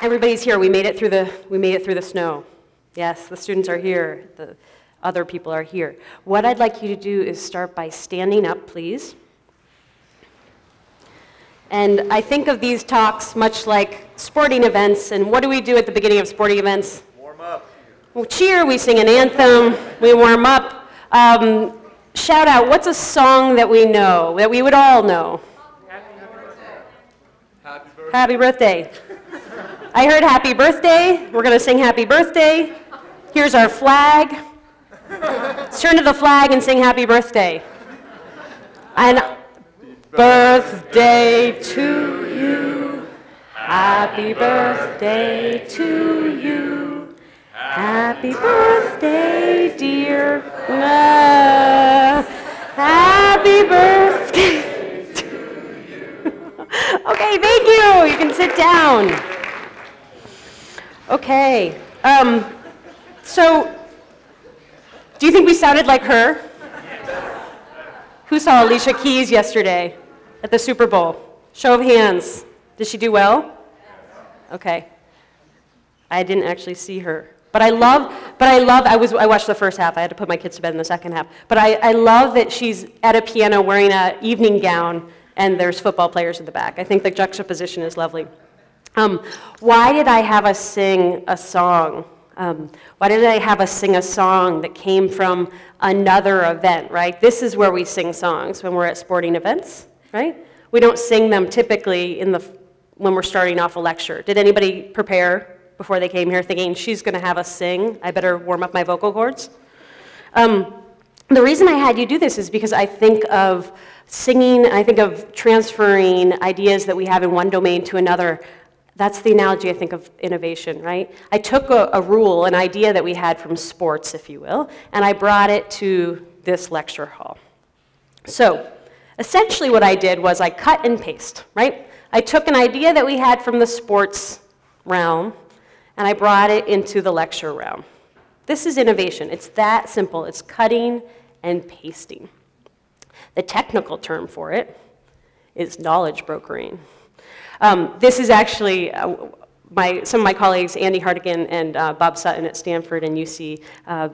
Everybody's here. We made it through the snow. Yes, the students are here. The other people are here. What I'd like you to do is start by standing up, please. And I think of these talks much like sporting events. And what do we do at the beginning of sporting events? Warm up. We cheer, we sing an anthem, we warm up. Shout out, what's a song that we know, that we would all know? Happy birthday. Happy birthday. Happy birthday. I heard happy birthday. We're going to sing happy birthday. Here's our flag. Let's turn to the flag and sing happy birthday. And birthday to you. Happy birthday to you. Happy birthday, dear. Happy birthday to you. Okay, thank you. You can sit down. Okay. So, do you think we sounded like her? Who saw Alicia Keys yesterday at the Super Bowl? Show of hands. Did she do well? Okay. I didn't actually see her. I watched the first half. I had to put my kids to bed in the second half. But I love that she's at a piano wearing an evening gown and there's football players in the back. I think the juxtaposition is lovely. Why did I have us sing a song? Why did I have us sing a song that came from another event, right? This is where we sing songs when we're at sporting events, right? We don't sing them typically when we're starting off a lecture. Did anybody prepare before they came here thinking, she's going to have us sing, I better warm up my vocal cords? The reason I had you do this is because I think of singing, I think of transferring ideas that we have in one domain to another. That's the analogy I think of innovation, right? I took a rule, an idea that we had from sports, if you will, and I brought it to this lecture hall. So essentially what I did was I cut and paste, right? I took an idea that we had from the sports realm, and I brought it into the lecture realm. This is innovation. It's that simple. It's cutting and pasting. The technical term for it is knowledge brokering. This is actually some of my colleagues, Andy Hartigan and Bob Sutton at Stanford and UC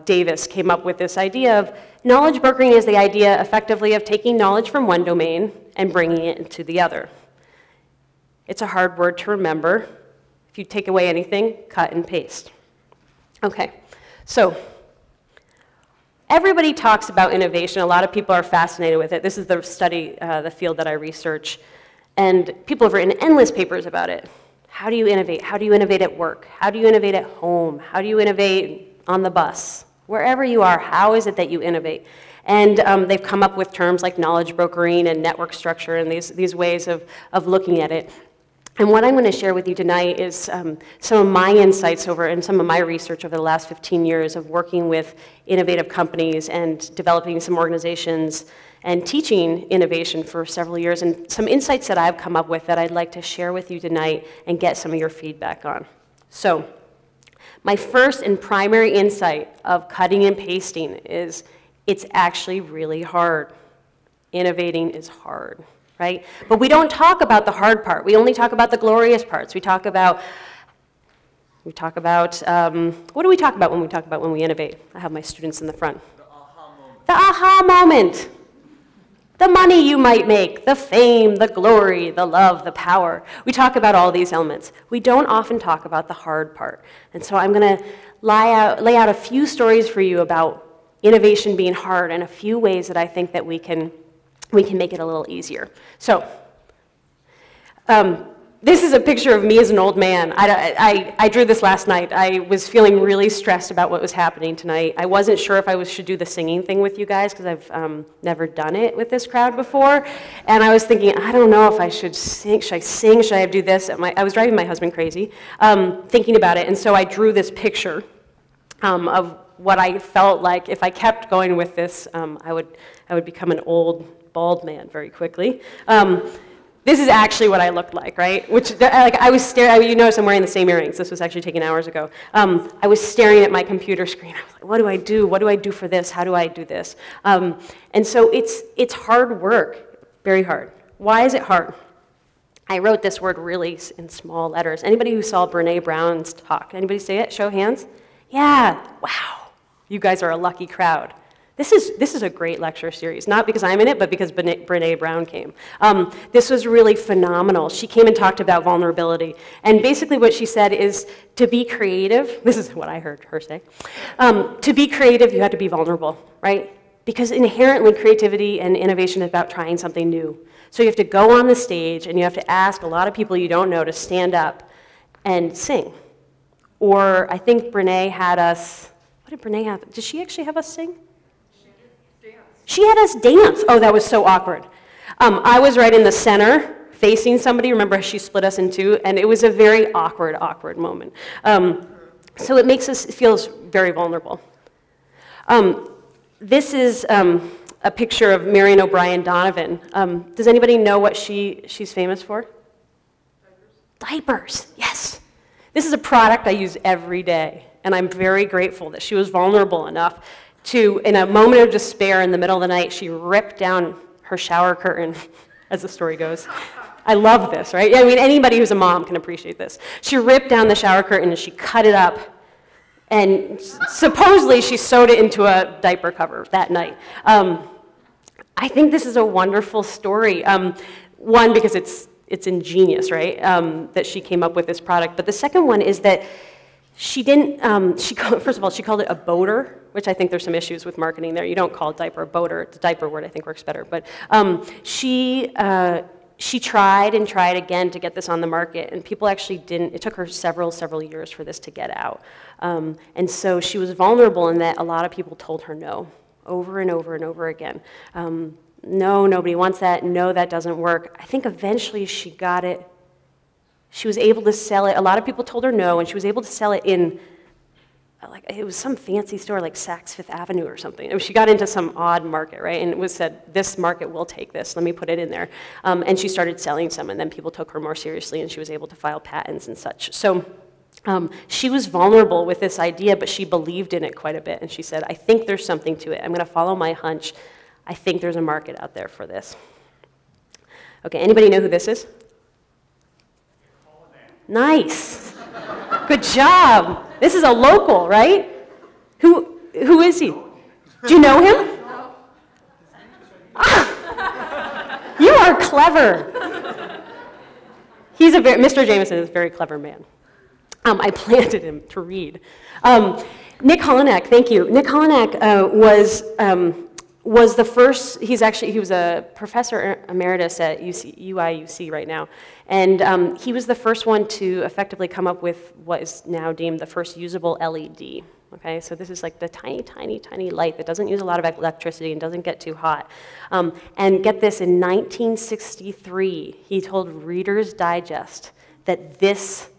Davis, came up with this idea of knowledge brokering is the idea effectively of taking knowledge from one domain and bringing it into the other. It's a hard word to remember. If you take away anything, cut and paste. Okay, so everybody talks about innovation. A lot of people are fascinated with it. This is the study, the field that I research. And people have written endless papers about it. How do you innovate? How do you innovate at work? How do you innovate at home? How do you innovate on the bus? Wherever you are, how is it that you innovate? And they've come up with terms like knowledge brokering and network structure and these ways of looking at it. And what I'm going to share with you tonight is some of my insights and some of my research over the last 15 years of working with innovative companies and developing some organizations and teaching innovation for several years, and some insights that I've come up with that I'd like to share with you tonight and get some of your feedback on. So, my first and primary insight of cutting and pasting is it's actually really hard. Innovating is hard, right? But we don't talk about the hard part. We only talk about the glorious parts. We talk about, what do we talk about when we innovate? I have my students in the front. The aha moment. The aha moment. The money you might make, the fame, the glory, the love, the power. We talk about all these elements. We don't often talk about the hard part. And so I'm going to lay out a few stories for you about innovation being hard and a few ways that I think that we can make it a little easier. So this is a picture of me as an old man. I drew this last night. I was feeling really stressed about what was happening tonight. I wasn't sure if I should do the singing thing with you guys because I've never done it with this crowd before. And I was thinking, I don't know if I should sing. Should I sing? Should I do this? I was driving my husband crazy thinking about it. And so I drew this picture of what I felt like if I kept going with this, I would become an old, bald man very quickly. This is actually what I looked like, right? I was staring, you notice I'm wearing the same earrings. This was actually taken hours ago. I was staring at my computer screen. I was like, what do I do? What do I do for this? How do I do this? And so it's hard work, very hard. Why is it hard? I wrote this word really in small letters. Anybody who saw Brene Brown's talk? Anybody say it? Show of hands. Yeah, wow. You guys are a lucky crowd. This is a great lecture series, not because I'm in it, but because Brene Brown came. This was really phenomenal. She came and talked about vulnerability. And basically what she said is to be creative, this is what I heard her say, to be creative, you have to be vulnerable, right? Because inherently creativity and innovation is about trying something new. So you have to go on the stage and you have to ask a lot of people you don't know to stand up and sing. Or I think Brene had us, what did Brene have? Did she actually have us sing? She had us dance. Oh, that was so awkward. I was right in the center, facing somebody. Remember, she split us in two, and it was a very awkward moment. So it makes us feel very vulnerable. This is a picture of Marion O'Brien Donovan. Does anybody know what she's famous for? Diapers, yes. This is a product I use every day, and I'm very grateful that she was vulnerable enough to, in a moment of despair in the middle of the night, she ripped down her shower curtain, as the story goes. I love this, right? I mean, anybody who's a mom can appreciate this. She ripped down the shower curtain and she cut it up, and supposedly she sewed it into a diaper cover that night. I think this is a wonderful story. One, because it's ingenious, right, that she came up with this product. But the second one is that she didn't, first of all, she called it a boater, which I think there's some issues with marketing there. You don't call diaper a boater. The diaper word I think works better. But she tried and tried again to get this on the market, and people actually didn't. It took her several years for this to get out. And so she was vulnerable in that a lot of people told her no, over and over and over again. No, nobody wants that. No, that doesn't work. I think eventually she got it. She was able to sell it. A lot of people told her no, and she was able to sell it in, like, it was some fancy store like Saks Fifth Avenue or something. She got into some odd market, right? And it was said, this market will take this. Let me put it in there. And she started selling some, and then people took her more seriously, and she was able to file patents and such. So she was vulnerable with this idea, but she believed in it quite a bit. And she said, I think there's something to it. I'm going to follow my hunch. I think there's a market out there for this. Okay, anybody know who this is? Nice. Good job. This is a local, right? Who is he? Do you know him? Ah, you are clever. He's Mr. Jameson is a very clever man. I planted him to read. Nick Hollenack, thank you. Nick Hollenack was the first, he was a professor emeritus at UIUC right now, and he was the first one to effectively come up with what is now deemed the first usable LED. Okay, so this is like the tiny light that doesn't use a lot of electricity and doesn't get too hot. And get this, in 1963, he told Reader's Digest that this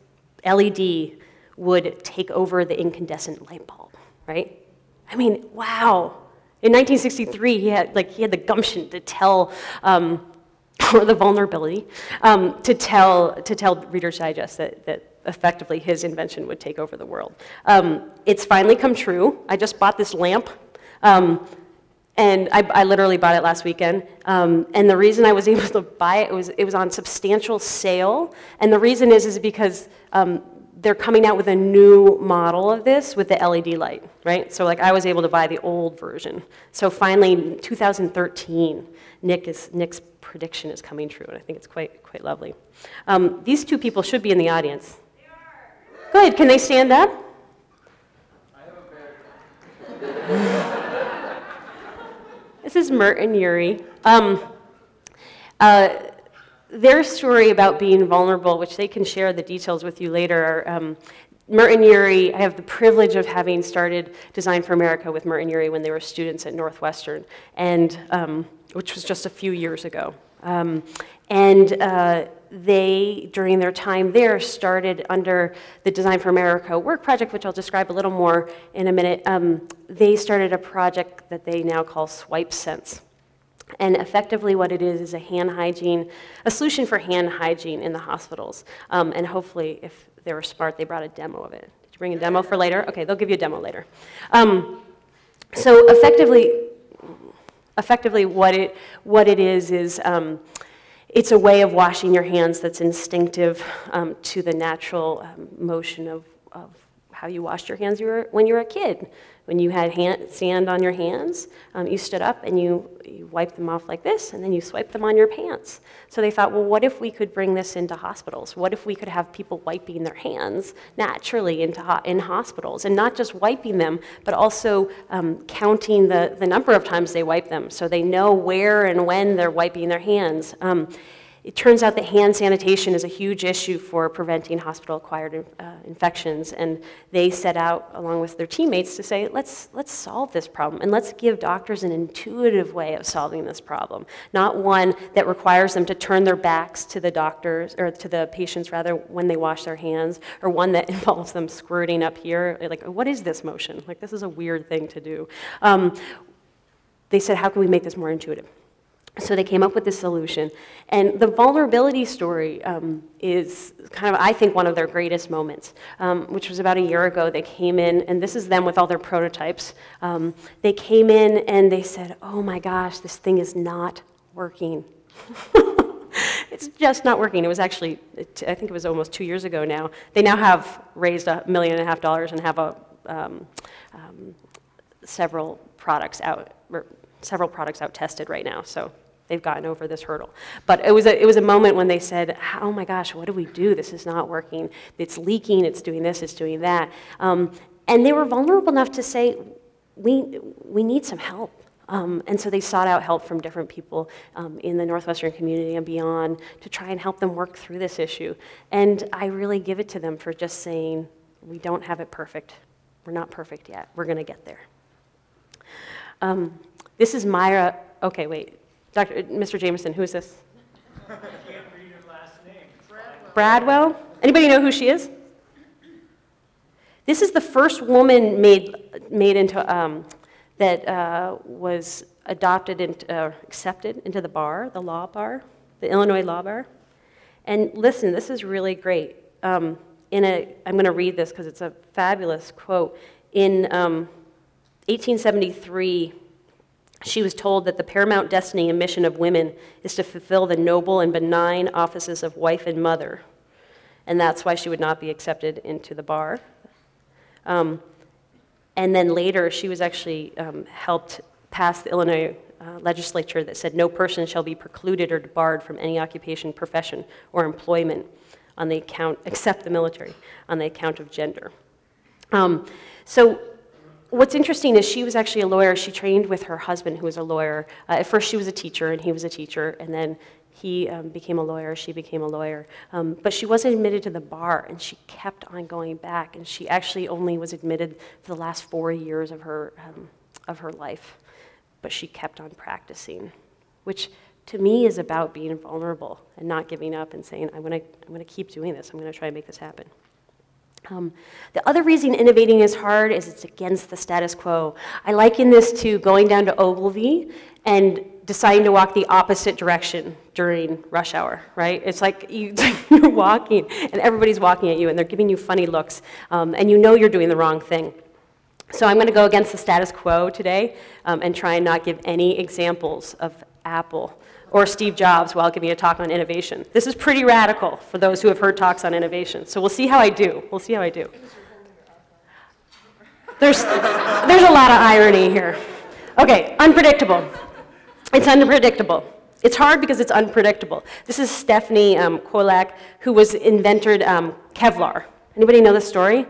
LED would take over the incandescent light bulb, right? I mean, wow. In 1963, he had the gumption to tell, or the vulnerability, to tell Reader's Digest that effectively his invention would take over the world. It's finally come true. I just bought this lamp, and I literally bought it last weekend. And the reason I was able to buy it was on substantial sale. And the reason is because they're coming out with a new model of this with the LED light, right? So like I was able to buy the old version. So finally, in 2013, Nick's prediction is coming true, and I think it's quite lovely. These two people should be in the audience. They are. Good. Can they stand up? I have a bear. This is Mert and Yuri. Their story about being vulnerable, which they can share the details with you later, Mert and Yuri, I have the privilege of having started Design for America with Mert and Yuri when they were students at Northwestern, and which was just a few years ago. They, during their time there, started under the Design for America work project, which I'll describe a little more in a minute. They started a project that they now call Swipe Sense. And effectively what it is a solution for hand hygiene in the hospitals. And hopefully, if they were smart, they brought a demo of it. Did you bring a demo for later? Okay, they'll give you a demo later. So effectively what it is it's a way of washing your hands that's instinctive to the natural motion of how you washed your hands when you were a kid. When you had sand on your hands, you stood up and you wiped them off like this, and then you swiped them on your pants. So they thought, well, what if we could bring this into hospitals? What if we could have people wiping their hands naturally in hospitals, and not just wiping them, but also counting the number of times they wipe them, so they know where and when they're wiping their hands. It turns out that hand sanitation is a huge issue for preventing hospital-acquired infections, and they set out, along with their teammates, to say, let's solve this problem, and let's give doctors an intuitive way of solving this problem, not one that requires them to turn their backs to the doctors, or to the patients, rather, when they wash their hands, or one that involves them squirting up here. Like, what is this motion? Like, this is a weird thing to do. They said, how can we make this more intuitive? So they came up with this solution. And the vulnerability story is kind of, I think, one of their greatest moments, which was about a year ago. They came in, and this is them with all their prototypes. They came in and they said, oh my gosh, this thing is not working. It's just not working. It was actually, I think it was almost 2 years ago now. They now have raised $1.5 million and have several products out tested right now. So they've gotten over this hurdle. But it was a moment when they said, oh my gosh, what do we do? This is not working. It's leaking, it's doing this, it's doing that. And they were vulnerable enough to say, we need some help. And so they sought out help from different people in the Northwestern community and beyond to try and help them work through this issue. And I really give it to them for just saying, we don't have it perfect. We're not perfect yet. We're going to get there. This is Myra. Okay, wait. Mr. Jameson, who is this? I can't read her last name. Bradwell. Anybody know who she is? This is the first woman made into that was adopted and accepted into the bar, the law bar, the Illinois law bar. And listen, this is really great. I'm going to read this because it's a fabulous quote. In 1873. She was told that the paramount destiny and mission of women is to fulfill the noble and benign offices of wife and mother, and that's why she would not be accepted into the bar. And then later, she was actually helped pass the Illinois legislature that said no person shall be precluded or debarred from any occupation, profession, or employment on the account, except the military, on the account of gender. So what's interesting is she was actually a lawyer. She trained with her husband, who was a lawyer. At first, she was a teacher, and he was a teacher, and then he became a lawyer, she became a lawyer. But she wasn't admitted to the bar, and she kept on going back, and she actually only was admitted for the last 4 years of her life. But she kept on practicing, which to me is about being vulnerable and not giving up and saying, I'm gonna keep doing this. I'm gonna try and make this happen. The other reason innovating is hard is it's against the status quo. I liken this to going down to Ogilvy and deciding to walk the opposite direction during rush hour, right? It's like you're walking and everybody's walking at you and they're giving you funny looks and you know you're doing the wrong thing. So I'm going to go against the status quo today and try and not give any examples of Apple or Steve Jobs while giving a talk on innovation. This is pretty radical for those who have heard talks on innovation. So we'll see how I do. We'll see how I do. There's a lot of irony here. Okay, unpredictable. It's unpredictable. It's hard because it's unpredictable. This is Stephanie Kolak, who was invented Kevlar. Anybody know this story?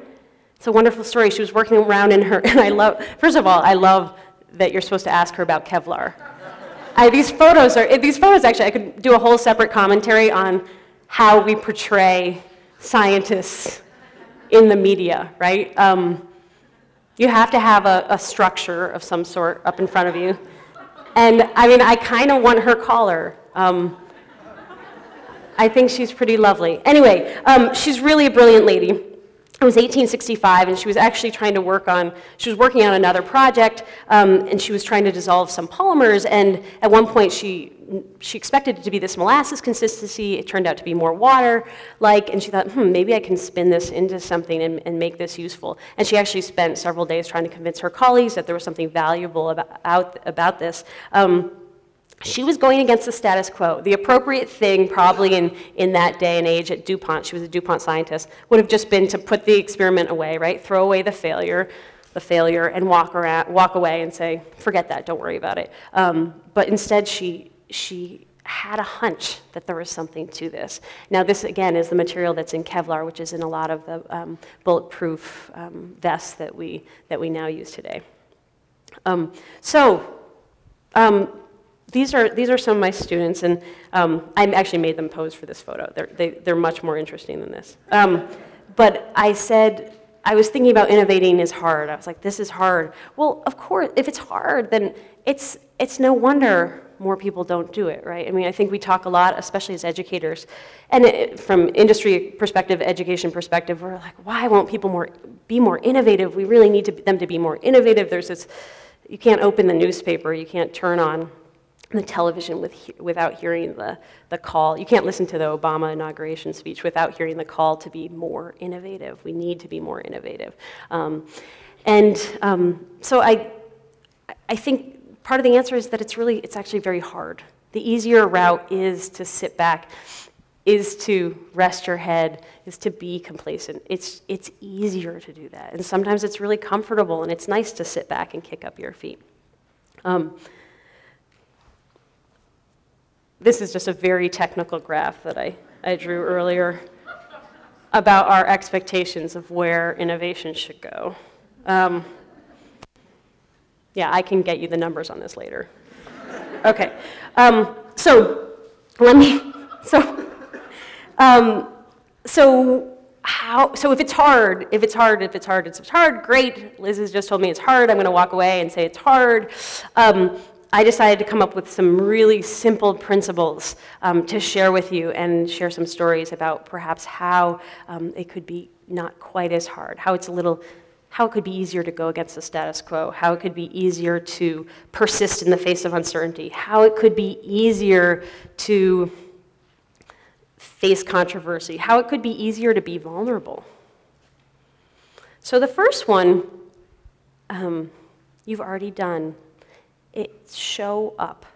It's a wonderful story. She was working around in her, and first of all, I love that you're supposed to ask her about Kevlar. These photos, actually, I could do a whole separate commentary on how we portray scientists in the media, right? You have to have a structure of some sort up in front of you. And I mean, I kind of want her collar. I think she's pretty lovely. Anyway, she's really a brilliant lady. It was 1865, and she was actually she was working on another project, and she was trying to dissolve some polymers, and at one point she expected it to be this molasses consistency. It turned out to be more water-like, and she thought, maybe I can spin this into something and make this useful. And she actually spent several days trying to convince her colleagues that there was something valuable about this. she was going against the status quo. The appropriate thing probably in that day and age at DuPont, she was a DuPont scientist, would have just been to put the experiment away, right? Throw away the failure, and walk away and say, forget that, don't worry about it. But instead, she had a hunch that there was something to this. Now, this, again, is the material that's in Kevlar, which is in a lot of the bulletproof vests that we now use today. These are some of my students, and I actually made them pose for this photo. They're much more interesting than this. But I said, I was thinking about innovating is hard. I was like, this is hard. Well, of course, if it's hard, then it's no wonder more people don't do it, right? I mean, I think we talk a lot, especially as educators, and from industry perspective, education perspective, we're like, why won't people be more innovative? We really need them to be more innovative. There's this, you can't open the newspaper, you can't turn on the television without hearing the call. You can't listen to the Obama inauguration speech without hearing the call to be more innovative. We need to be more innovative. So I think part of the answer is that it's actually very hard. The easier route is to sit back, is to rest your head, is to be complacent. It's easier to do that. And sometimes it's really comfortable and it's nice to sit back and kick up your feet. This is just a very technical graph that I drew earlier about our expectations of where innovation should go. Yeah, I can get you the numbers on this later. Okay, so if it's hard, great. Liz has just told me it's hard. I'm going to walk away and say it's hard. I decided to come up with some really simple principles to share with you and share some stories about perhaps how it could be not quite as hard, how it could be easier to go against the status quo, how it could be easier to persist in the face of uncertainty, how it could be easier to face controversy, how it could be easier to be vulnerable. So the first one, you've already done. It's show up.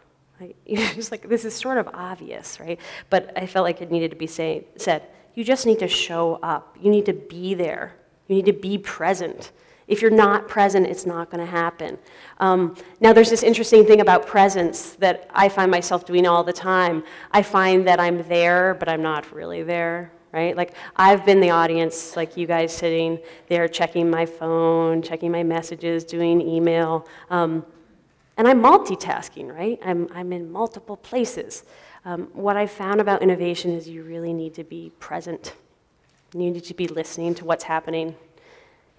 Right? It's like, this is sort of obvious, right? But I felt like it needed to be said. You just need to show up. You need to be there. You need to be present. If you're not present, it's not going to happen. Now, there's this interesting thing about presence that I find myself doing all the time. I find that I'm there, but I'm not really there, right? Like, I've been the audience, like you guys sitting there checking my phone, checking my messages, doing email. And I'm multitasking, right? I'm in multiple places. What I've found about innovation is you really need to be present. You need to be listening to what's happening.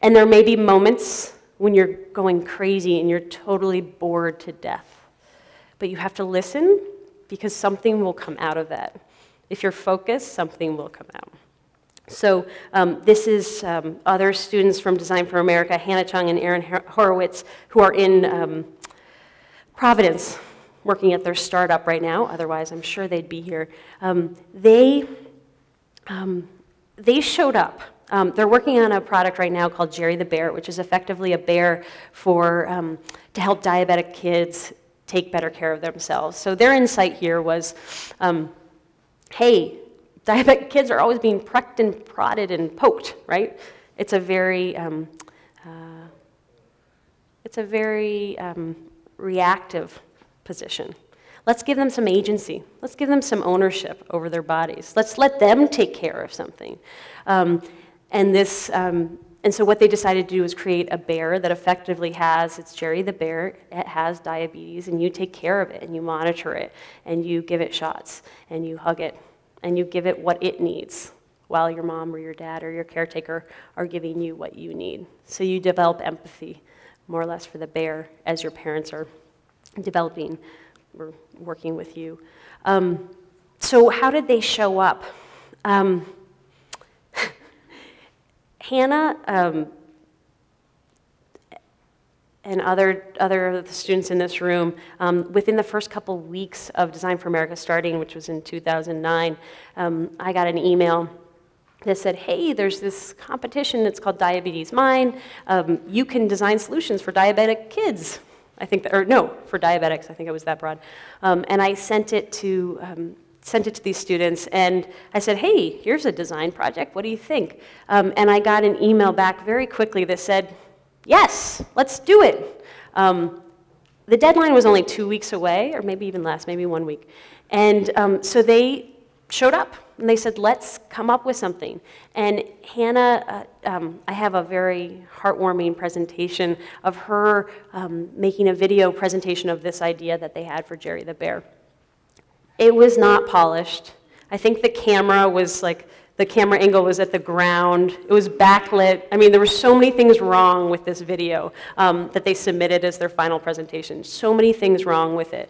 And there may be moments when you're going crazy and you're totally bored to death. But you have to listen because something will come out of that. If you're focused, something will come out. So this is other students from Design for America, Hannah Chung and Aaron Horowitz, who are in Providence, working at their startup right now. Otherwise, I'm sure they'd be here. They showed up. They're working on a product right now called Jerry the Bear, which is effectively a bear to help diabetic kids take better care of themselves. So their insight here was, hey, diabetic kids are always being pricked and prodded and poked, right? It's a very reactive position. Let's give them some agency. Let's give them some ownership over their bodies. Let's let them take care of something. And so what they decided to do is create a bear that effectively it's Jerry the Bear, it has diabetes, and you take care of it, and you monitor it, and you give it shots, and you hug it, and you give it what it needs, while your mom or your dad or your caretaker are giving you what you need. So you develop empathy, more or less, for the bear as your parents are developing or working with you. So how did they show up? Hannah and other of the students in this room, within the first couple weeks of Design for America starting, which was in 2009, I got an email that said, hey, there's this competition, it's called Diabetes Mind. You can design solutions for diabetic kids. I think, or no, for diabetics, I think it was that broad. And I sent it to these students, and I said, hey, here's a design project, what do you think? And I got an email back very quickly that said, yes, let's do it. The deadline was only 2 weeks away, or maybe even less, maybe 1 week. And so they showed up, and they said, let's come up with something. And Hannah, I have a very heartwarming presentation of her making a video presentation of this idea that they had for Jerry the Bear. It was not polished. I think the camera was like, the camera angle was at the ground. It was backlit. I mean, there were so many things wrong with this video that they submitted as their final presentation. So many things wrong with it.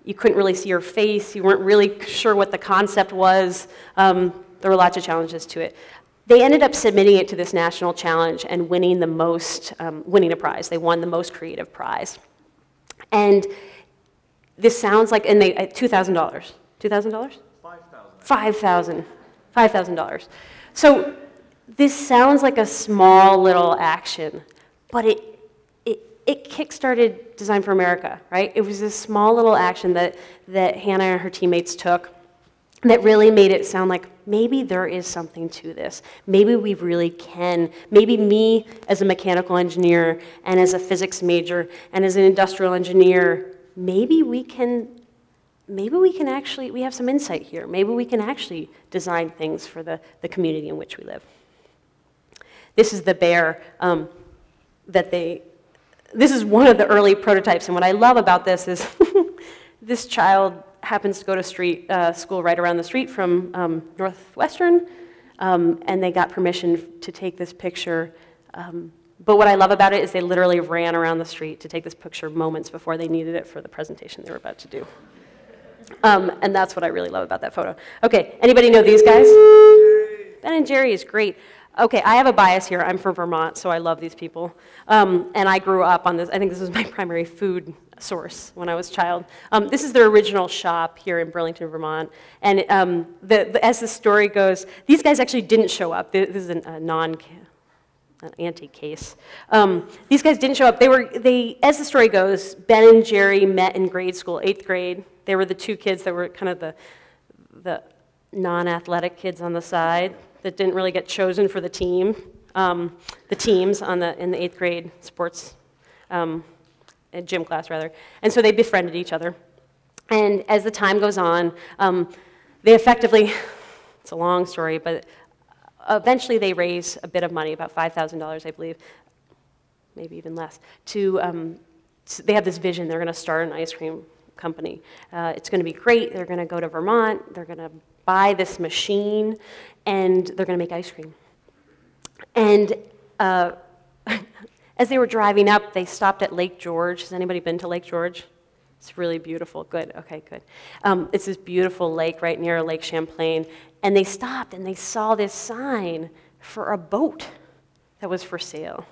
You couldn't really see her face. You weren't really sure what the concept was. There were lots of challenges to it. They ended up submitting it to this national challenge and winning the most, winning a prize. They won the most creative prize. And this sounds like, and they, $2,000. $2,000? $5,000. $5,000. So this sounds like a small little action, but it kickstarted Design for America, right? It was this small little action that Hannah and her teammates took that really made it sound like maybe there is something to this. Maybe we really can. Maybe me as a mechanical engineer and as a physics major and as an industrial engineer, maybe we can actually, we have some insight here. Maybe we can actually design things for the community in which we live. This is the bear this is one of the early prototypes, and what I love about this is this child happens to go to school right around the street from Northwestern, and they got permission to take this picture. But what I love about it is they literally ran around the street to take this picture moments before they needed it for the presentation they were about to do. And that's what I really love about that photo. Okay, anybody know these guys? Ben and Jerry is great. Okay, I have a bias here. I'm from Vermont, so I love these people. And I grew up on this. I think this was my primary food source when I was a child. This is their original shop here in Burlington, Vermont. And as the story goes, these guys actually didn't show up. This is an antique case. These guys didn't show up. As the story goes, Ben and Jerry met in grade school, 8th grade. They were the two kids that were kind of the non-athletic kids on the side that didn't really get chosen for the teams in the 8th grade sports gym class, rather. And so they befriended each other. And as the time goes on, they effectively, it's a long story, but eventually they raise a bit of money, about $5,000, I believe, maybe even less, they have this vision. They're going to start an ice cream company. It's going to be great. They're going to go to Vermont. They're going to buy this machine, and they're going to make ice cream. And as they were driving up, they stopped at Lake George. Has anybody been to Lake George? It's really beautiful. Good. Okay, good. It's this beautiful lake right near Lake Champlain. And they stopped, and they saw this sign for a boat that was for sale.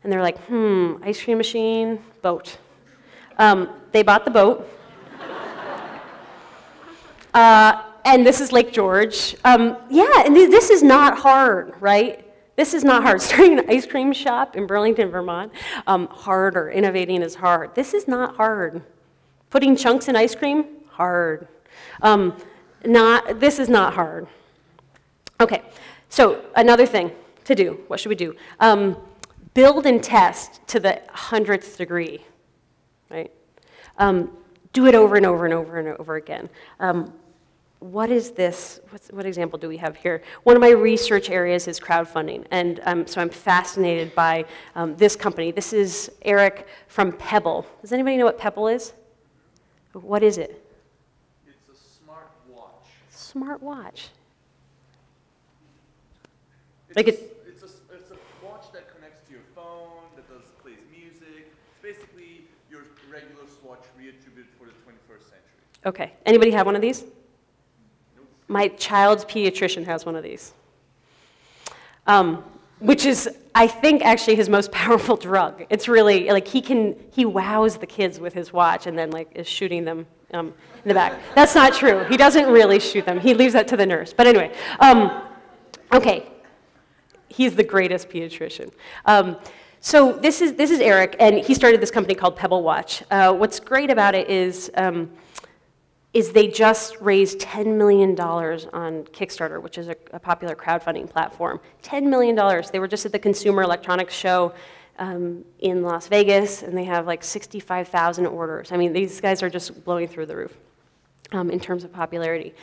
And they're like, ice cream machine, boat. They bought the boat. And this is Lake George. Yeah, and this is not hard, right? This is not hard. Starting an ice cream shop in Burlington, Vermont, harder. Innovating is hard. This is not hard. Putting chunks in ice cream, hard. This is not hard. Okay, so another thing to do. What should we do? Build and test to the 100th degree, right? Do it over and over and over and over again. What is this? What example do we have here? One of my research areas is crowdfunding, and so I'm fascinated by this company. This is Eric from Pebble. Does anybody know what Pebble is? What is it? It's a smart watch. Smart watch. It's a watch that connects to your phone, that plays music. It's basically your regular watch reattributed for the 21st century. Okay. Anybody have one of these? My child's pediatrician has one of these, which is, I think, actually his most powerful drug. It's really, like, he wows the kids with his watch and then, like, is shooting them in the back. That's not true. He doesn't really shoot them. He leaves that to the nurse. But anyway, okay, he's the greatest pediatrician. So this is Eric, and he started this company called Pebble Watch. What's great about it is they just raised $10 million on Kickstarter, which is a popular crowdfunding platform. $10 million. They were just at the Consumer Electronics Show in Las Vegas, and they have like 65,000 orders. I mean, these guys are just blowing through the roof in terms of popularity.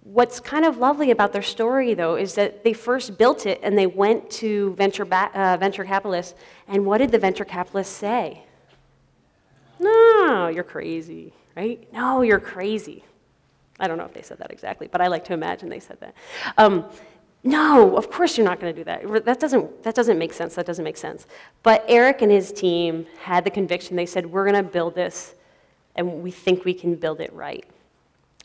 What's kind of lovely about their story, though, is that they first built it, and they went to venture capitalists, and what did the venture capitalists say? No, you're crazy, right? No, you're crazy. I don't know if they said that exactly, but I like to imagine they said that. No, of course you're not going to do that. That doesn't make sense. That doesn't make sense. But Eric and his team had the conviction. They said, we're going to build this, and we think we can build it right.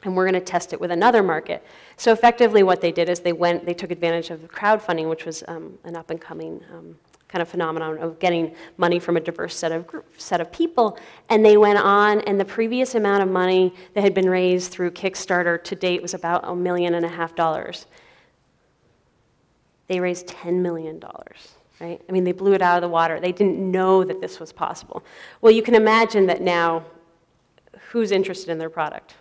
And we're going to test it with another market. So effectively what they did is they took advantage of crowdfunding, which was an up-and-coming kind of phenomenon of getting money from a diverse set of people. And they went on, and the previous amount of money that had been raised through Kickstarter to date was about $1.5 million. They raised $10 million, right? I mean, they blew it out of the water. They didn't know that this was possible. Well, you can imagine that now, who's interested in their product?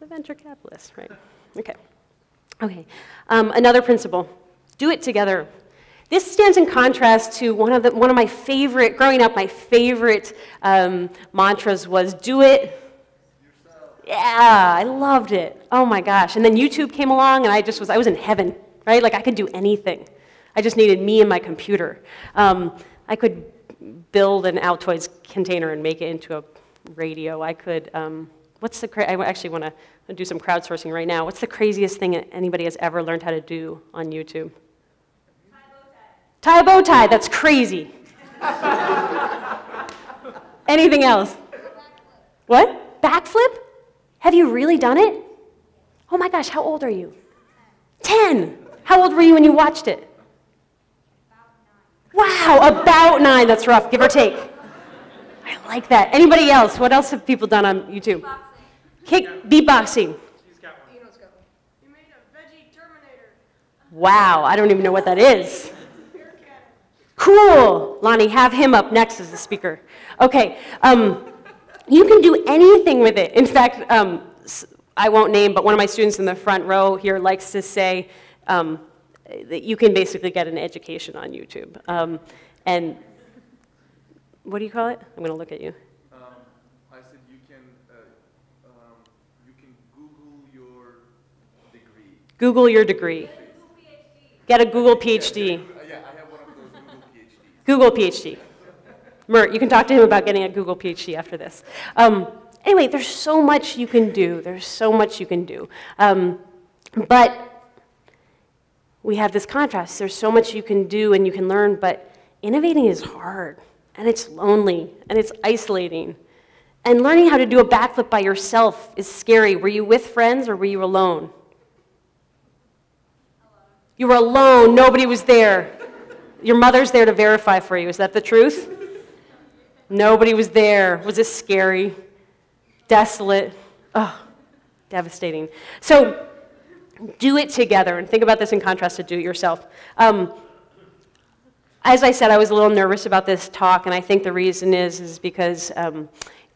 The venture capitalists, right? Okay. Okay. Another principle: do it together. This stands in contrast to one of my favorite, growing up, my favorite mantras was do it yourself. Yeah, I loved it. Oh my gosh. And then YouTube came along, and I was in heaven, right? Like I could do anything. I just needed me and my computer. I could build an Altoids container and make it into a radio. I could. I actually want to do some crowdsourcing right now. What's the craziest thing anybody has ever learned how to do on YouTube? Tie a bow tie. That's crazy. Anything else? What? Backflip? Have you really done it? Oh my gosh, how old are you? 10. How old were you when you watched it? Wow, about 9. That's rough, give or take. I like that. Anybody else? What else have people done on YouTube? Beatboxing. She's got one. You made a veggie Terminator. Wow, I don't even know what that is. Cool. Lonnie, have him up next as the speaker. Okay, you can do anything with it. In fact, I won't name, but one of my students in the front row here likes to say that you can basically get an education on YouTube. And what do you call it? I'm going to look at you. I said you can Google your degree. Google your degree. Get a Google PhD. Yeah, I have one of those Google PhDs. Google PhD. Mert, you can talk to him about getting a Google PhD after this. Anyway, there's so much you can do. There's so much you can do. But we have this contrast. There's so much you can do and you can learn, but innovating is hard, and it's lonely, and it's isolating. And learning how to do a backflip by yourself is scary. Were you with friends or were you alone? You were alone. Nobody was there. Your mother's there to verify for you. Is that the truth? Nobody was there. Was it scary? Desolate? Oh, devastating. So do it together, and think about this in contrast to do it yourself. As I said, I was a little nervous about this talk, and I think the reason is because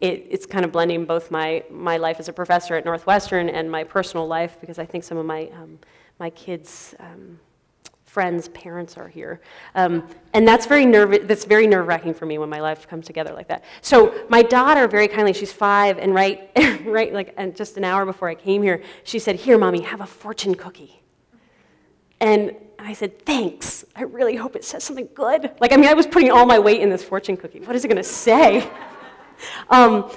it's kind of blending both my life as a professor at Northwestern and my personal life, because I think some of my kids' friends' parents are here. And that's very nerve-wracking for me when my life comes together like that. So my daughter, very kindly, she's 5, and and just an hour before I came here, she said, "Here, Mommy, have a fortune cookie." And I said, "Thanks. I really hope it says something good." I was putting all my weight in this fortune cookie. What is it going to say? And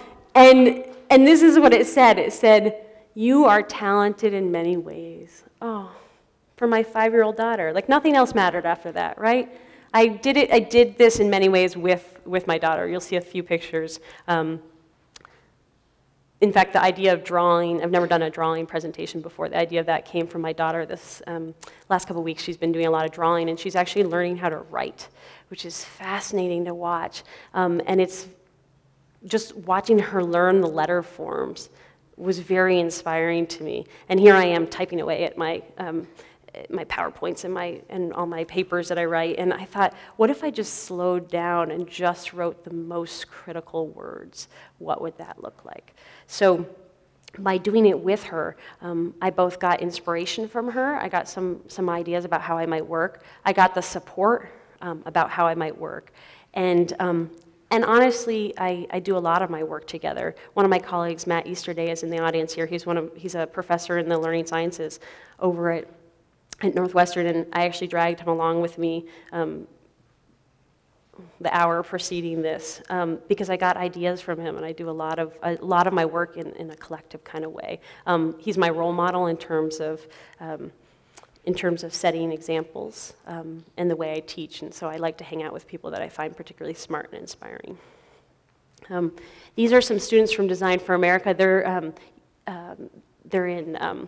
this is what it said. It said, "You are talented in many ways." Oh, for my 5-year-old daughter. Nothing else mattered after that, right? I did this in many ways with my daughter. You'll see a few pictures. In fact, the idea of drawing, I've never done a drawing presentation before. The idea of that came from my daughter. This last couple of weeks, she's been doing a lot of drawing, and she's actually learning how to write, which is fascinating to watch. And it's just watching her learn the letter forms was very inspiring to me. And here I am typing away at my my PowerPoints and all my papers that I write, and I thought, what if I just slowed down and just wrote the most critical words? What would that look like? So by doing it with her, I both got inspiration from her, I got some ideas about how I might work, I got the support about how I might work, and honestly, I do a lot of my work together. One of my colleagues, Matt Easterday, is in the audience here. He's a professor in the learning sciences over at Northwestern, and I actually dragged him along with me the hour preceding this because I got ideas from him, and I do a lot of my work in a collective kind of way. He's my role model in terms of setting examples and the way I teach, and so I like to hang out with people that I find particularly smart and inspiring. These are some students from Design for America. They're in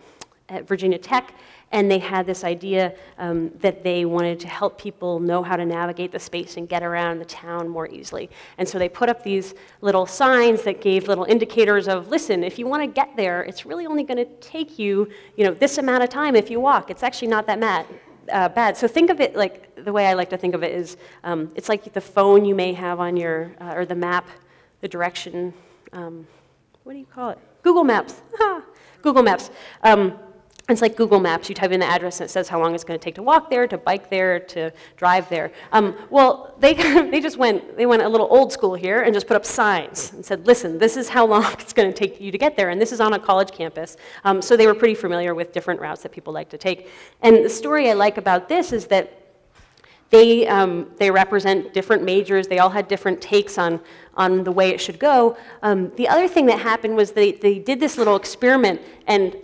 at Virginia Tech, and they had this idea that they wanted to help people know how to navigate the space and get around the town more easily. And so they put up these little signs that gave little indicators of, listen, if you want to get there, it's really only going to take you, this amount of time if you walk. It's actually not that bad. So think of it like, the way I like to think of it is, it's like the phone you may have on your, or the map, the direction, what do you call it? Google Maps. Google Maps. It's like Google Maps. You type in the address and it says how long it's going to take to walk there, to bike there, to drive there. Well, they went a little old school here and just put up signs and said, listen, this is how long it's going to take you to get there, and this is on a college campus. So they were pretty familiar with different routes that people like to take. And the story I like about this is that they represent different majors. They all had different takes on the way it should go. The other thing that happened was they did this little experiment, and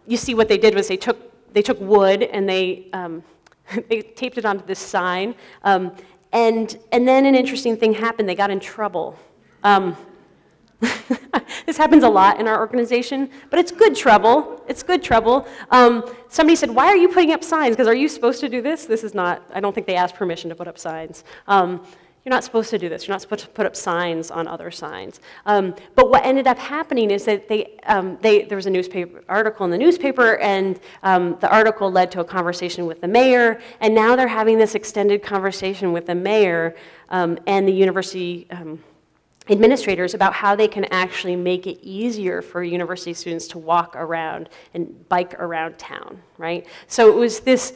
you see what they did was they took wood and they taped it onto this sign, and then an interesting thing happened. They got in trouble. This happens a lot in our organization, but it's good trouble. It's good trouble. Somebody said, why are you putting up signs? Because are you supposed to do this? This is not, I don't think they asked permission to put up signs. You're not supposed to do this. You're not supposed to put up signs on other signs. But what ended up happening is that there was a newspaper article in the newspaper, and the article led to a conversation with the mayor, and now they're having this extended conversation with the mayor and the university administrators about how they can actually make it easier for university students to walk around and bike around town, right? So it was this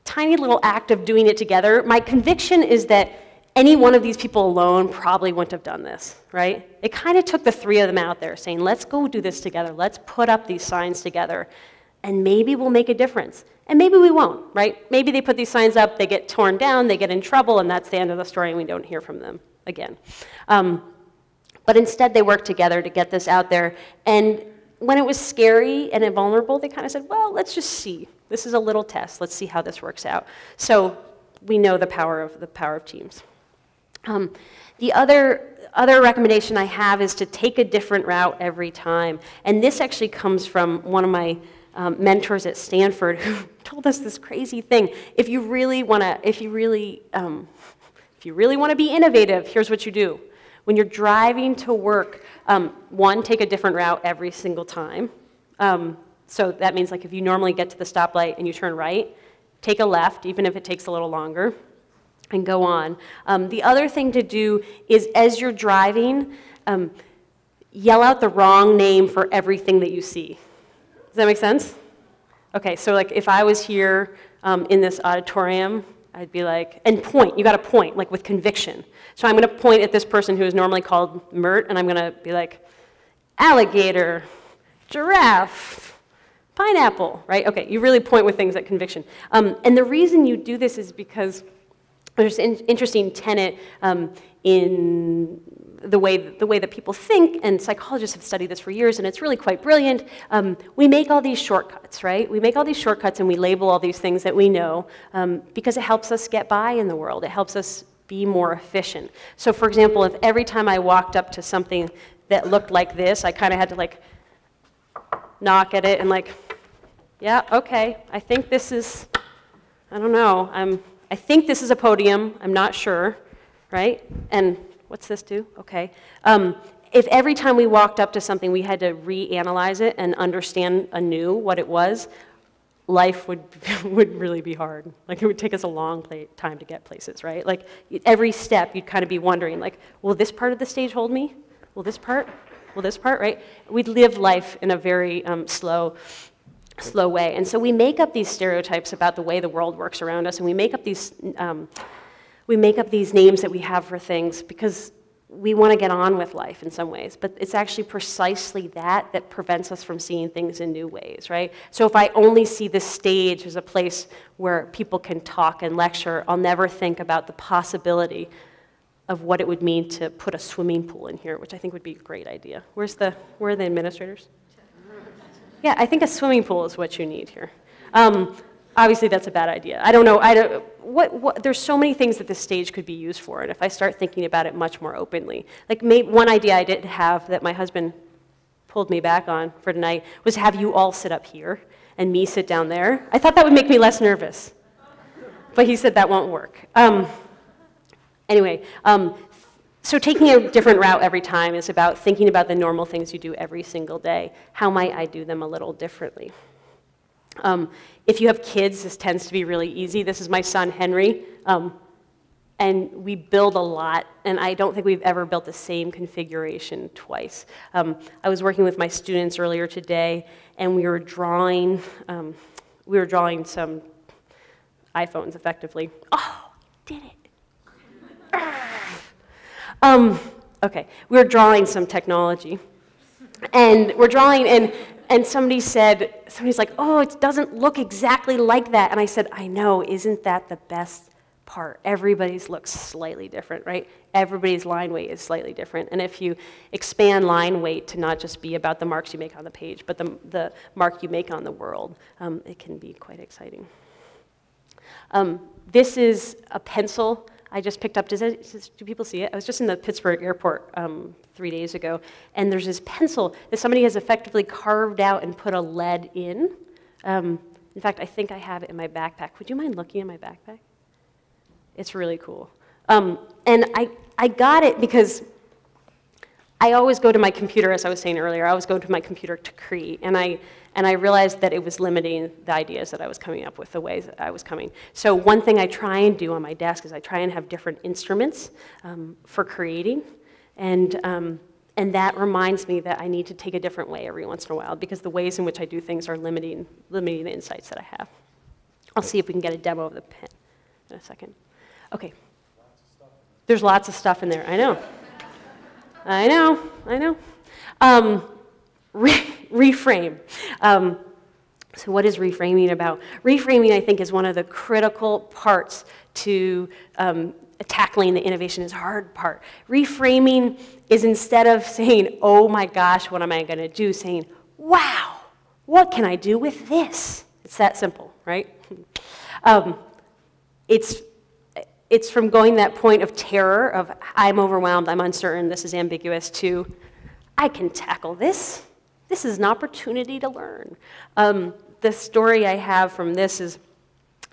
tiny little act of doing it together. My conviction is that any one of these people alone probably wouldn't have done this, right? It kind of took the three of them out there saying, let's go do this together. Let's put up these signs together, and maybe we'll make a difference. And maybe we won't, right? Maybe they put these signs up, they get torn down, they get in trouble, and that's the end of the story, and we don't hear from them again. But instead, they worked together to get this out there. And when it was scary and vulnerable, they kind of said, well, let's just see. This is a little test. Let's see how this works out. So we know the power of teams. The other recommendation I have is to take a different route every time. And this actually comes from one of my mentors at Stanford who told us this crazy thing. If you really want to be innovative, here's what you do. When you're driving to work, one, take a different route every single time. So that means like if you normally get to the stoplight and you turn right, take a left, even if it takes a little longer, and go on. The other thing to do is as you're driving, yell out the wrong name for everything that you see. Does that make sense? Okay, so like if I was here in this auditorium, I'd be like, and point, you gotta point, like with conviction. So I'm gonna point at this person who is normally called Mert, and I'm gonna be like, alligator, giraffe, pineapple, right? Okay, you really point with things at conviction. And the reason you do this is because there's an interesting tenet in the way that people think, and psychologists have studied this for years, and it's really quite brilliant. We make all these shortcuts, right? We make all these shortcuts and we label all these things that we know because it helps us get by in the world. It helps us be more efficient. So for example, if every time I walked up to something that looked like this, I kind of had to like knock at it and like, yeah, okay, I think this is, I don't know, I think this is a podium, I'm not sure, right? And what's this do? Okay. If every time we walked up to something we had to reanalyze it and understand anew what it was, life would would really be hard. Like, it would take us a long time to get places, right? Like, every step, you'd kind of be wondering, like, will this part of the stage hold me? Will this part? Will this part, right? We'd live life in a very slow way. And so we make up these stereotypes about the way the world works around us, and we make up these names that we have for things because we want to get on with life in some ways, but it's actually precisely that prevents us from seeing things in new ways, right? So if I only see the stage as a place where people can talk and lecture, I'll never think about the possibility of what it would mean to put a swimming pool in here, which I think would be a great idea. Where are the administrators? Yeah, I think a swimming pool is what you need here. Obviously, that's a bad idea. I don't know. There's so many things that this stage could be used for, and if I start thinking about it much more openly, like one idea I did have that my husband pulled me back on for tonight was have you all sit up here and me sit down there. I thought that would make me less nervous, but he said that won't work. Anyway, so taking a different route every time is about thinking about the normal things you do every single day. How might I do them a little differently? If you have kids, this tends to be really easy. This is my son, Henry, and we build a lot, and I don't think we've ever built the same configuration twice. I was working with my students earlier today, and we were drawing some iPhones, effectively. Oh, did it. Okay, we were drawing some technology, and we're drawing, and somebody's like, oh, it doesn't look exactly like that. And I said, I know, isn't that the best part? Everybody's looks slightly different, right? Everybody's line weight is slightly different. And if you expand line weight to not just be about the marks you make on the page, but the mark you make on the world, it can be quite exciting. This is a pencil I just picked up. Do people see it? I was just in the Pittsburgh airport 3 days ago, and there's this pencil that somebody has effectively carved out and put a lead in. In fact, I think I have it in my backpack. Would you mind looking in my backpack? It's really cool. And I got it because I always go to my computer, as I was saying earlier, I always go to my computer to create, and I realized that it was limiting the ideas that I was coming up with, the ways that I was coming. So one thing I try and do on my desk is I try and have different instruments for creating, and that reminds me that I need to take a different way every once in a while, because the ways in which I do things are limiting the insights that I have. I'll see if we can get a demo of the pen in a second. Okay. There's lots of stuff in there, I know. I know. Reframe. So what is reframing about? Reframing, I think, is one of the critical parts to tackling the innovation is hard part. Reframing is, instead of saying, oh my gosh, what am I going to do, saying, wow, what can I do with this? It's that simple, right? It's from going that point of terror of I'm overwhelmed, I'm uncertain, this is ambiguous, to I can tackle this. This is an opportunity to learn. The story I have from this is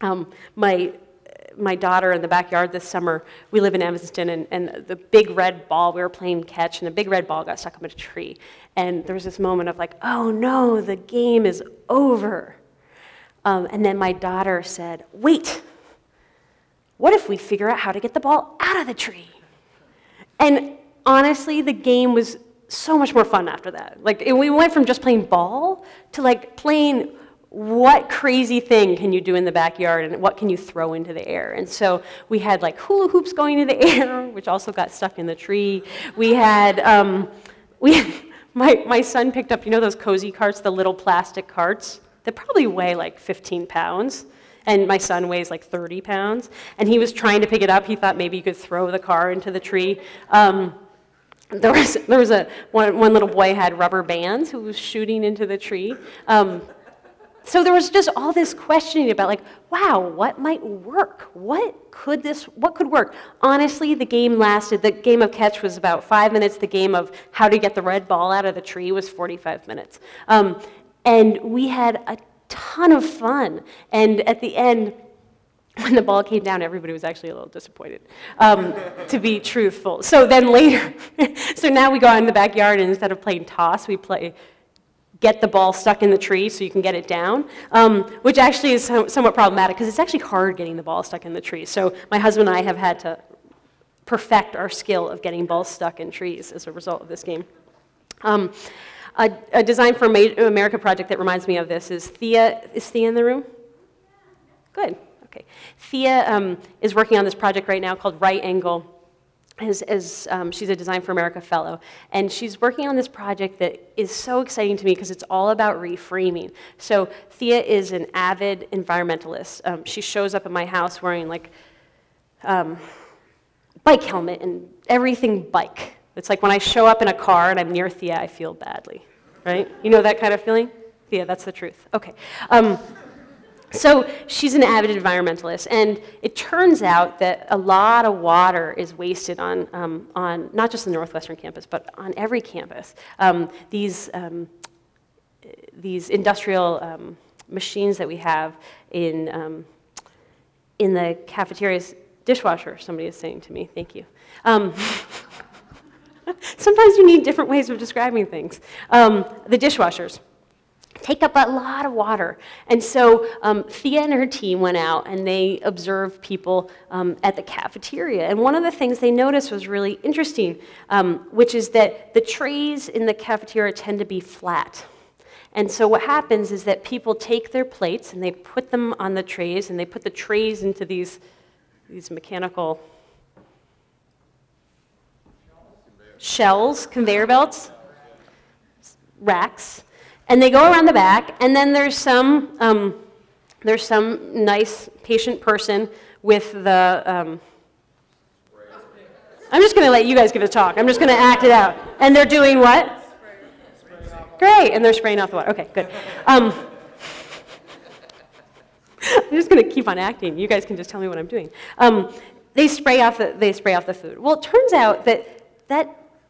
my daughter in the backyard this summer. We live in Evanston, and the big red ball, we were playing catch, and the big red ball got stuck up in a tree. And there was this moment of like, oh no, the game is over. And then my daughter said, wait. What if we figure out how to get the ball out of the tree? And honestly, the game was so much more fun after that. Like, we went from just playing ball to like playing what crazy thing can you do in the backyard and what can you throw into the air. And so we had like hula hoops going into the air, which also got stuck in the tree. We had, my son picked up, you know those cozy carts, the little plastic carts? They probably weigh like 15 pounds. And my son weighs like 30 pounds. And he was trying to pick it up. He thought maybe you could throw the car into the tree. There was one little boy had rubber bands who was shooting into the tree. So there was just all this questioning about like, wow, what might work? What could work? Honestly, the game of catch was about 5 minutes. The game of how to get the red ball out of the tree was 45 minutes. And we had a ton of fun. And at the end, when the ball came down, everybody was actually a little disappointed, to be truthful. So then later, so now we go out in the backyard, and instead of playing toss, we play get the ball stuck in the tree so you can get it down, which actually is somewhat problematic because it's actually hard getting the ball stuck in the tree. So my husband and I have had to perfect our skill of getting balls stuck in trees as a result of this game. A Design for America project that reminds me of this is Thea. Is Thea in the room? Good. Okay. Thea is working on this project right now called Right Angle. She's a Design for America fellow, and she's working on this project that is so exciting to me because it's all about reframing. So Thea is an avid environmentalist. She shows up at my house wearing like bike helmet and everything bike. It's like when I show up in a car and I'm near Thea, I feel badly, right? You know that kind of feeling? Thea, that's the truth. Okay. So she's an avid environmentalist, and it turns out that a lot of water is wasted on not just the Northwestern campus, but on every campus. These industrial machines that we have in the cafeteria's dishwasher, somebody is saying to me, thank you. Sometimes you need different ways of describing things. The dishwashers take up a lot of water. And so Thea and her team went out and they observed people at the cafeteria. And one of the things they noticed was really interesting, which is that the trays in the cafeteria tend to be flat. And so what happens is that people take their plates and they put them on the trays, and they put the trays into these mechanical shells, conveyor belts, racks. And they go around the back, and then there's some nice patient person with the, I'm just going to let you guys give a talk. I'm just going to act it out. And they're doing what? Great, and they're spraying off the water. Okay, good. I'm just going to keep on acting. You guys can just tell me what I'm doing. They spray off the food. Well, it turns out that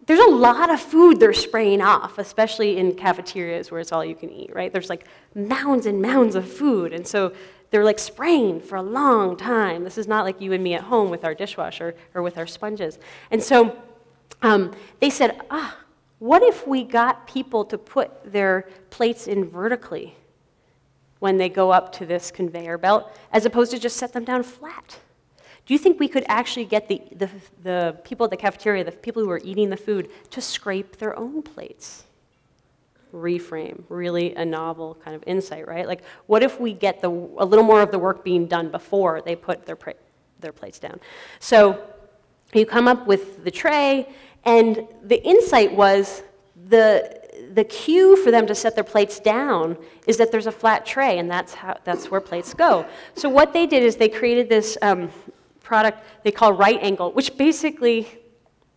there's a lot of food they're spraying off, especially in cafeterias where it's all you can eat, right? There's like mounds and mounds of food, and so they're like spraying for a long time. This is not like you and me at home with our dishwasher or with our sponges. And so they said, what if we got people to put their plates in vertically when they go up to this conveyor belt, as opposed to just set them down flat? Do you think we could actually get the people at the cafeteria, the people who are eating the food, to scrape their own plates? Reframe, really a novel kind of insight, right? Like, what if we get a little more of the work being done before they put their plates down? So you come up with the tray, and the insight was the cue for them to set their plates down is that there's a flat tray, and that's where plates go. So what they did is they created this product they call Right Angle, which basically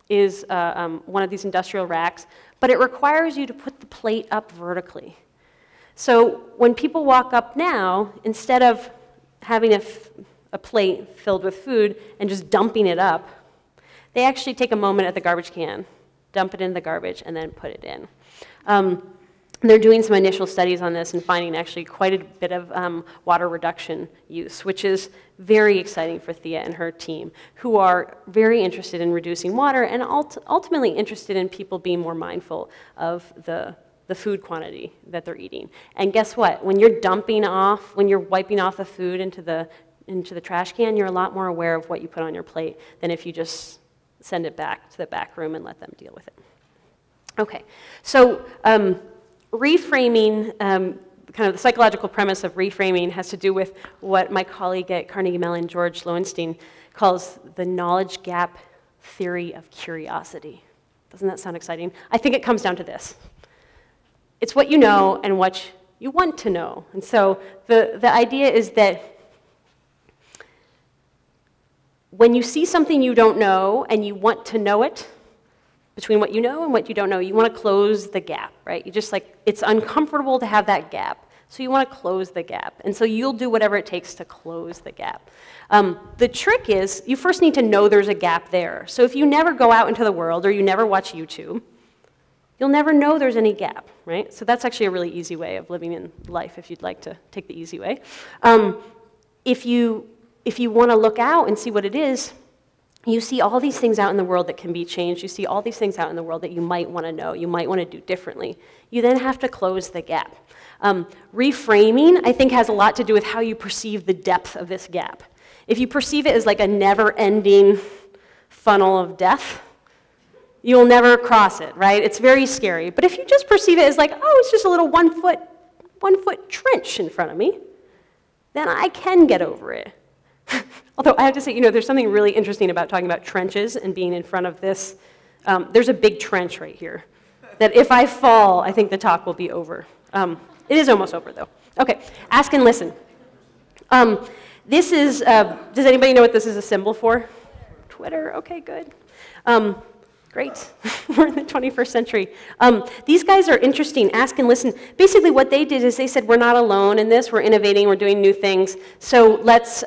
is one of these industrial racks, but it requires you to put the plate up vertically. So when people walk up now, instead of having a plate filled with food and just dumping it up, they actually take a moment at the garbage can, dump it in the garbage, and then put it in. They're doing some initial studies on this and finding actually quite a bit of water reduction use, which is very exciting for Thea and her team, who are very interested in reducing water and ultimately interested in people being more mindful of the food quantity that they're eating. And guess what? When you're when you're wiping off the food into the trash can, you're a lot more aware of what you put on your plate than if you just send it back to the back room and let them deal with it. Okay, so reframing, kind of the psychological premise of reframing has to do with what my colleague at Carnegie Mellon, George Lowenstein, calls the knowledge gap theory of curiosity. Doesn't that sound exciting? I think it comes down to this. It's what you know and what you want to know. And so the idea is that when you see something you don't know and you want to know it, between what you know and what you don't know, you want to close the gap, right? You just like, it's uncomfortable to have that gap, so you want to close the gap. And so you'll do whatever it takes to close the gap. The trick is, you first need to know there's a gap there. So if you never go out into the world or you never watch YouTube, you'll never know there's any gap, right? So that's actually a really easy way of living in life if you'd like to take the easy way. If you want to look out and see what it is, You see all these things out in the world that can be changed. You see all these things out in the world that you might want to know, you might want to do differently. You then have to close the gap. Reframing, I think, has a lot to do with how you perceive the depth of this gap. If you perceive it as like a never-ending funnel of death, you will never cross it, right? It's very scary. But if you just perceive it as like, oh, it's just a little one foot trench in front of me, then I can get over it. Although I have to say, there's something really interesting about talking about trenches and being in front of this. There's a big trench right here that if I fall, I think the talk will be over. It is almost over, though. Okay, ask and listen. This is, does anybody know what this is a symbol for? Twitter, okay, good. Great, we're in the 21st century. These guys are interesting, ask and listen. Basically what they did is they said, we're not alone in this, we're innovating, we're doing new things, so let's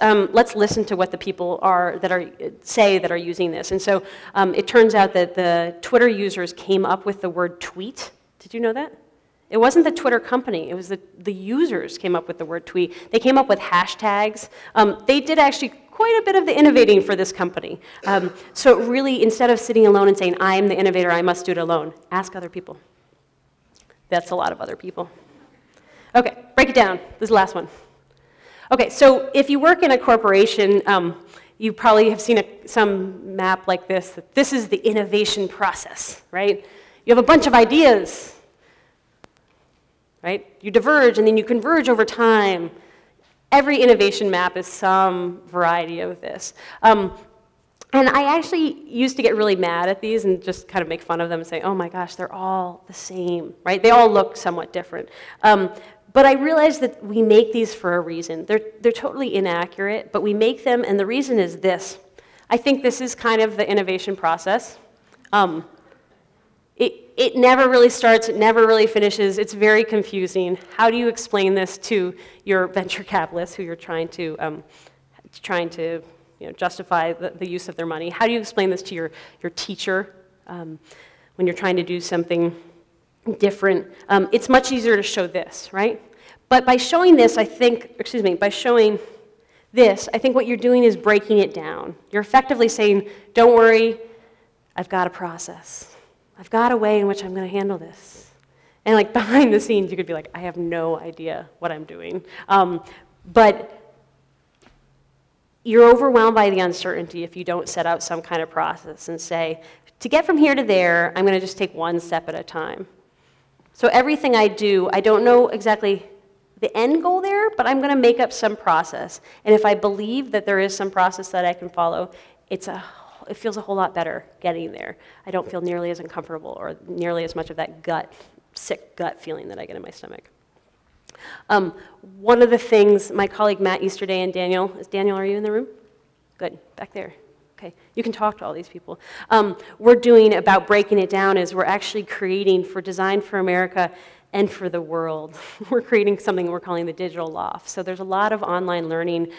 listen to what the people that are using this. And so it turns out that the Twitter users came up with the word tweet. Did you know that? It wasn't the Twitter company, it was the users came up with the word tweet. They came up with hashtags. They did actually quite a bit of the innovating for this company. So really, instead of sitting alone and saying, I'm the innovator, I must do it alone, ask other people. That's a lot of other people. Okay, break it down. This is the last one. Okay, so if you work in a corporation, you probably have seen some map like this, that this is the innovation process, right? You have a bunch of ideas, right? You diverge and then you converge over time. Every innovation map is some variety of this. And I actually used to get really mad at these and just kind of make fun of them and say, oh my gosh, they're all the same, right? They all look somewhat different. But I realized that we make these for a reason. They're totally inaccurate, but we make them, and the reason is this. I think this is kind of the innovation process. It never really starts, it never really finishes, it's very confusing. How do you explain this to your venture capitalists who you're trying to justify the use of their money? How do you explain this to your teacher when you're trying to do something different? It's much easier to show this, right? But by showing this, by showing this, I think what you're doing is breaking it down. You're effectively saying, don't worry, I've got a process. I've got a way in which I'm going to handle this. And like behind the scenes, you could be like, I have no idea what I'm doing. But you're overwhelmed by the uncertainty if you don't set out some kind of process and say, to get from here to there, I'm going to just take one step at a time. So everything I do, I don't know exactly the end goal there, but I'm going to make up some process. And if I believe that there is some process that I can follow, it feels a whole lot better getting there. I don't feel nearly as uncomfortable or nearly as much of that sick gut feeling that I get in my stomach. One of the things my colleague Matt yesterday and Daniel, are you in the room? Good, back there. Okay, you can talk to all these people. We're doing about breaking it down is we're actually creating for Design for America and for the world. We're creating something we're calling the digital loft. So there's a lot of online learning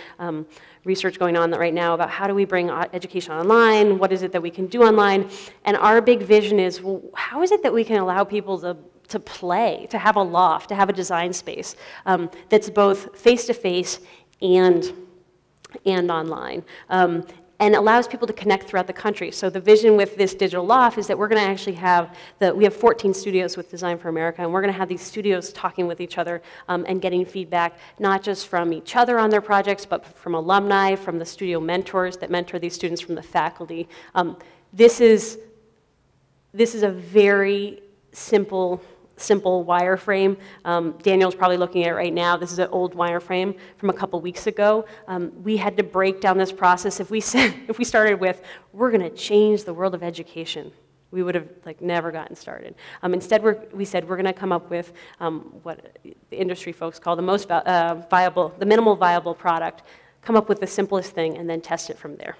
research going on right now about how do we bring education online, what is it that we can do online, and our big vision is, well, how is it that we can allow people to play, to have a loft, to have a design space that's both face-to-face and online. And allows people to connect throughout the country. So the vision with this digital loft is that we're going to actually have, we have 14 studios with Design for America, and we're going to have these studios talking with each other and getting feedback, not just from each other on their projects, but from alumni, from the studio mentors that mentor these students, from the faculty. This is a very simple wireframe. Daniel's probably looking at it right now. This is an old wireframe from a couple weeks ago. We had to break down this process. If we started with, we're going to change the world of education, we would have never gotten started. Instead, we said we're going to come up with what the industry folks call the most the minimal viable product, come up with the simplest thing, and then test it from there.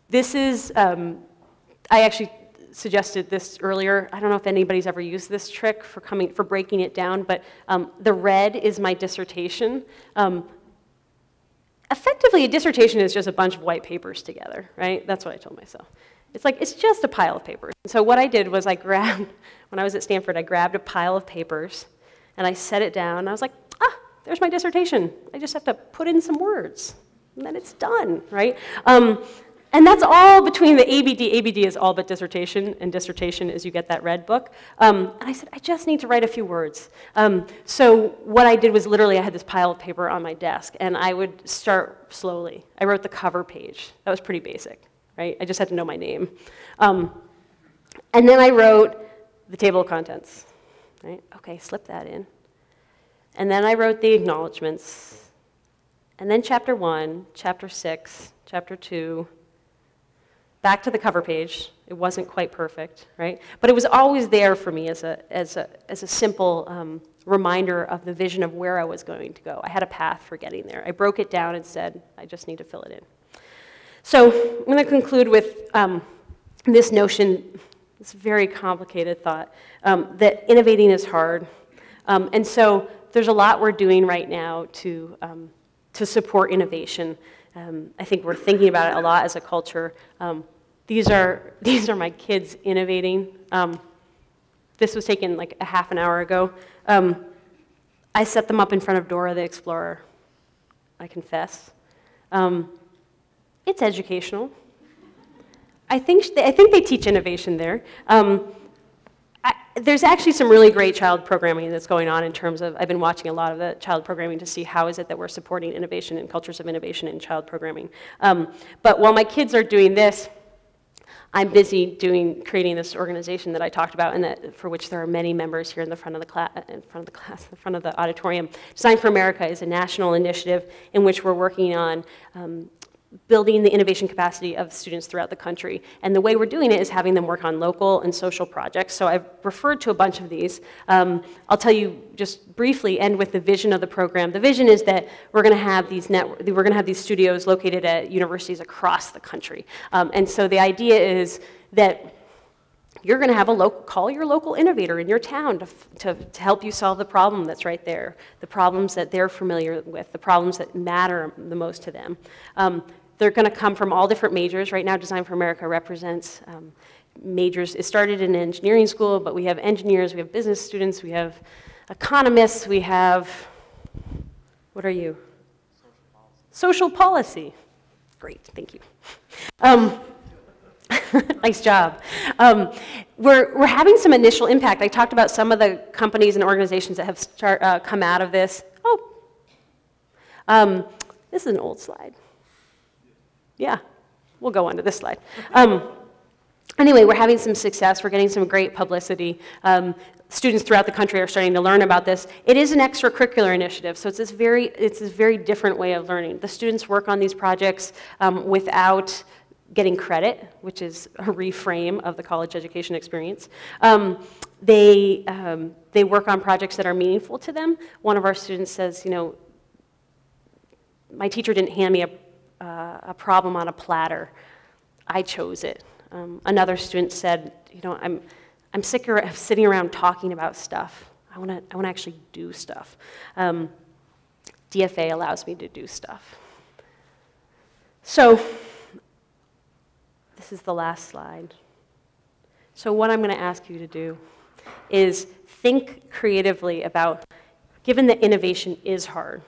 This is, I actually suggested this earlier. I don't know if anybody's ever used this trick for breaking it down, but the red is my dissertation. Effectively, a dissertation is just a bunch of white papers together, right? That's what I told myself. It's just a pile of papers. So what I did was when I was at Stanford, I grabbed a pile of papers and I set it down. And I was like, there's my dissertation. I just have to put in some words. and then it's done, right? And that's all between the ABD. ABD is all but dissertation, and dissertation is you get that red book. And I said, I just need to write a few words. So what I did was literally I had this pile of paper on my desk, and I would start slowly. I wrote the cover page. That was pretty basic, right? I just had to know my name. And then I wrote the table of contents, right? Okay, slip that in. And then I wrote the acknowledgments. And then chapter 1, chapter 6, chapter 2, back to the cover page. It wasn't quite perfect, right? But it was always there for me as a simple reminder of the vision of where I was going to go. I had a path for getting there. I broke it down and said, I just need to fill it in. So I'm going to conclude with this notion, this very complicated thought, that innovating is hard. And so there's a lot we're doing right now to support innovation. I think we're thinking about it a lot as a culture. These are my kids innovating. This was taken like a half an hour ago. I set them up in front of Dora the Explorer, I confess. It's educational. I think they teach innovation there. There's actually some really great child programming that's going on in terms of, I've been watching a lot of the child programming to see how is it that we're supporting innovation and cultures of innovation in child programming. But while my kids are doing this, I'm busy creating this organization that I talked about, and for which there are many members here in the front of the class, in front of the auditorium. Design for America is a national initiative in which we're working on building the innovation capacity of students throughout the country. And the way we're doing it is having them work on local and social projects. So I've referred to a bunch of these. I'll tell you just briefly, end with the vision of the program. The vision is that we're going to have these studios located at universities across the country. And so the idea is that you're going to have call your local innovator in your town to help you solve the problem that's right there, the problems that they're familiar with, the problems that matter the most to them. They're going to come from all different majors. Right now, Design for America represents majors. It started in an engineering school, but we have engineers, we have business students, we have economists, we have, what are you? Social policy. Great, thank you. Nice job. We're having some initial impact. I talked about some of the companies and organizations that have come out of this. This is an old slide. Yeah, we'll go on to this slide. Anyway, we're having some success. We're getting some great publicity. Students throughout the country are starting to learn about this. It is an extracurricular initiative, so it's this very different way of learning. The students work on these projects without getting credit, which is a reframe of the college education experience. They work on projects that are meaningful to them. One of our students says, my teacher didn't hand me a problem on a platter. I chose it. Another student said, I'm sick of sitting around talking about stuff. I want to actually do stuff. DFA allows me to do stuff. So this is the last slide. So what I'm going to ask you to do is think creatively about, given that innovation is hard,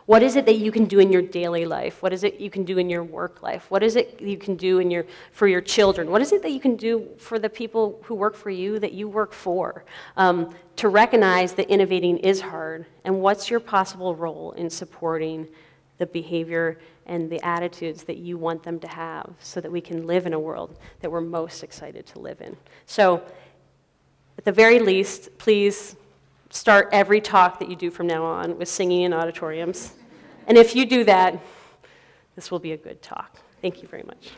what is it that you can do in your daily life? What is it you can do in your work life? What is it you can do for your children? What is it that you can do for the people who work for you that you work for? To recognize that innovating is hard, and what's your possible role in supporting the behavior and the attitudes that you want them to have so that we can live in a world that we're most excited to live in. So at the very least, please start every talk that you do from now on with singing in auditoriums. And if you do that, this will be a good talk. Thank you very much.